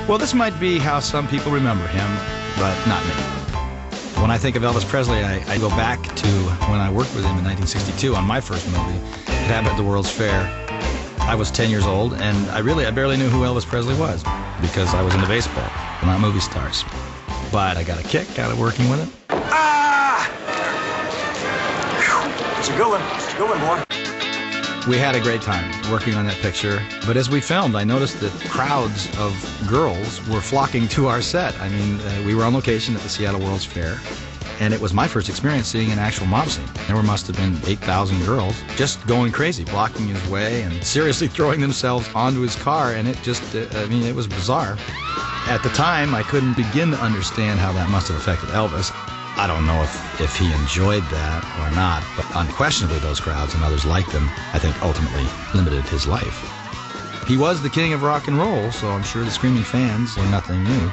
Well, this might be how some people remember him, but not me. When I think of Elvis Presley, I go back to when I worked with him in 1962 on my first movie. It happened at the World's Fair. I was 10 years old, and I barely knew who Elvis Presley was because I was into baseball, not movie stars. But I got a kick out of working with him. Ah! It's a good one. It's a good one, boy. We had a great time working on that picture, but as we filmed, I noticed that crowds of girls were flocking to our set. I mean, we were on location at the Seattle World's Fair, and it was my first experience seeing an actual mob scene. There must have been 8,000 girls just going crazy, blocking his way and seriously throwing themselves onto his car, and it just, it was bizarre. At the time, I couldn't begin to understand how that must have affected Elvis. I don't know if he enjoyed that or not, but unquestionably those crowds and others like them, I think ultimately limited his life. He was the king of rock and roll, so I'm sure the screaming fans were nothing new.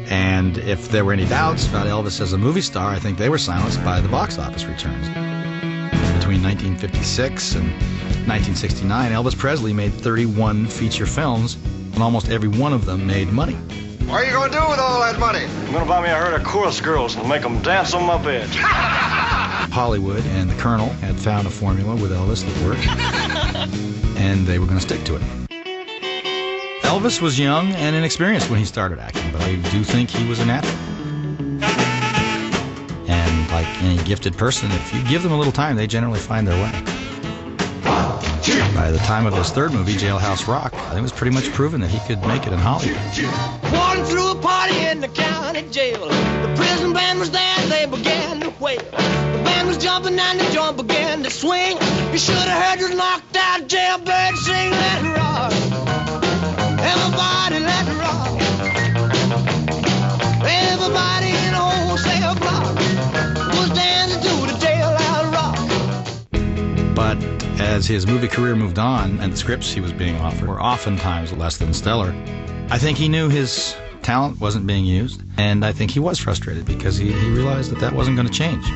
And if there were any doubts about Elvis as a movie star, I think they were silenced by the box office returns. Between 1956 and 1969, Elvis Presley made 31 feature films, and almost every one of them made money. What are you going to do with all that money? I'm going to buy me a herd of chorus girls and make them dance on my bed. Hollywood and the Colonel had found a formula with Elvis that worked, and they were going to stick to it. Elvis was young and inexperienced when he started acting, but I do think he was a natural. And like any gifted person, if you give them a little time, they generally find their way. By the time of his third movie, Jailhouse Rock, I think it was pretty much proven that he could make it in Hollywood. Walking through a party in the county jail. The prison band was there, they began to wail. The band was jumping and the joint began to swing. You should have heard the knocked out jailbird sing, let it rock. Everybody let it rock. Everybody in the wholesale block was dancing to the jailhouse rock. But as his movie career moved on and the scripts he was being offered were oftentimes less than stellar, I think he knew his talent wasn't being used, and I think he was frustrated because he realized that that wasn't going to change.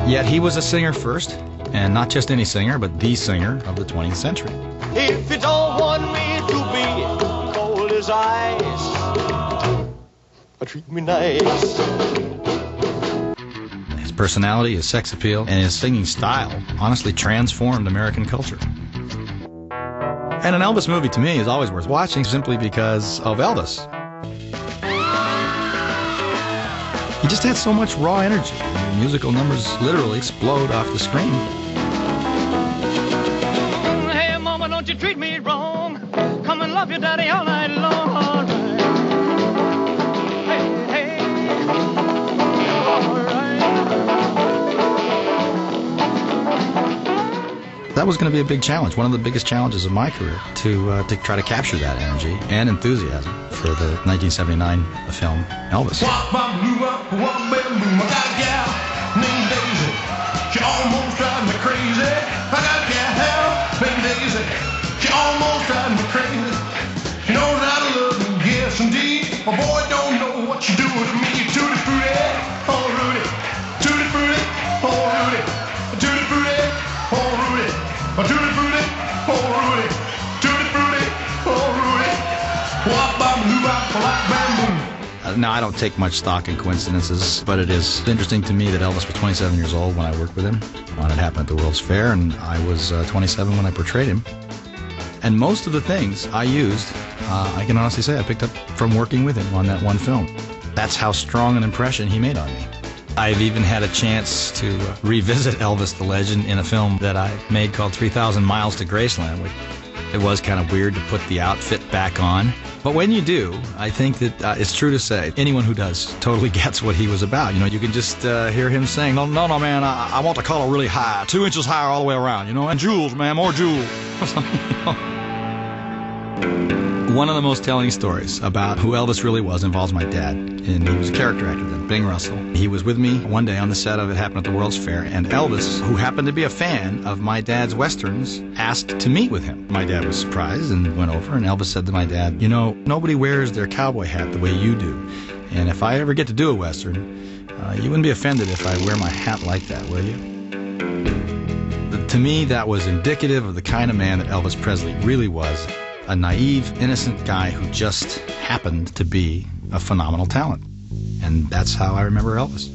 Yet he was a singer first, and not just any singer, but the singer of the 20th century. If you don't want me to be cold as ice, treat me nice. His personality, his sex appeal, and his singing style honestly transformed American culture. And an Elvis movie, to me, is always worth watching simply because of Elvis. He just had so much raw energy. The musical numbers literally explode off the screen. Hey, mama, don't you treat me wrong. Come and love your daddy all night long. All right. Hey, hey. All right. That was going to be a big challenge, one of the biggest challenges of my career, to try to capture that energy and enthusiasm for the 1979 film Elvis. I got a gal named Daisy. She almost drives me crazy. I got a gal named Daisy. She almost drives me crazy. She knows how to love me, yes indeed. My boy don't know what you do to me. Tutti frutti, oh Rudy. Tutti frutti, oh Rudy. Tutti frutti, oh Rudy. Tutti frutti, oh Rudy. Tutti frutti, oh Rudy. Wop bop loo bop like bamboo. Now, I don't take much stock in coincidences, but it is interesting to me that Elvis was 27 years old when I worked with him. It happened at the World's Fair, and I was 27 when I portrayed him. And most of the things I used, I can honestly say I picked up from working with him on that one film. That's how strong an impression he made on me. I've even had a chance to revisit Elvis the Legend in a film that I made called 3,000 Miles to Graceland, which it was kind of weird to put the outfit back on. But when you do, I think that it's true to say anyone who does totally gets what he was about. You know, you can just hear him saying, no, man, I want the collar really high, 2 inches higher all the way around, you know, and jewels, man, more jewels. One of the most telling stories about who Elvis really was involves my dad, and he was a character actor then, Bing Russell. He was with me one day on the set of It Happened at the World's Fair, and Elvis, who happened to be a fan of my dad's westerns, asked to meet with him. My dad was surprised and went over, and Elvis said to my dad, you know, nobody wears their cowboy hat the way you do, and if I ever get to do a western, you wouldn't be offended if I wear my hat like that, will you? To me, that was indicative of the kind of man that Elvis Presley really was. a naive, innocent guy who just happened to be a phenomenal talent. And that's how I remember Elvis.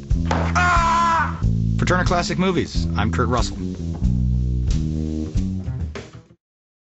For Turner Classic Movies, I'm Kurt Russell.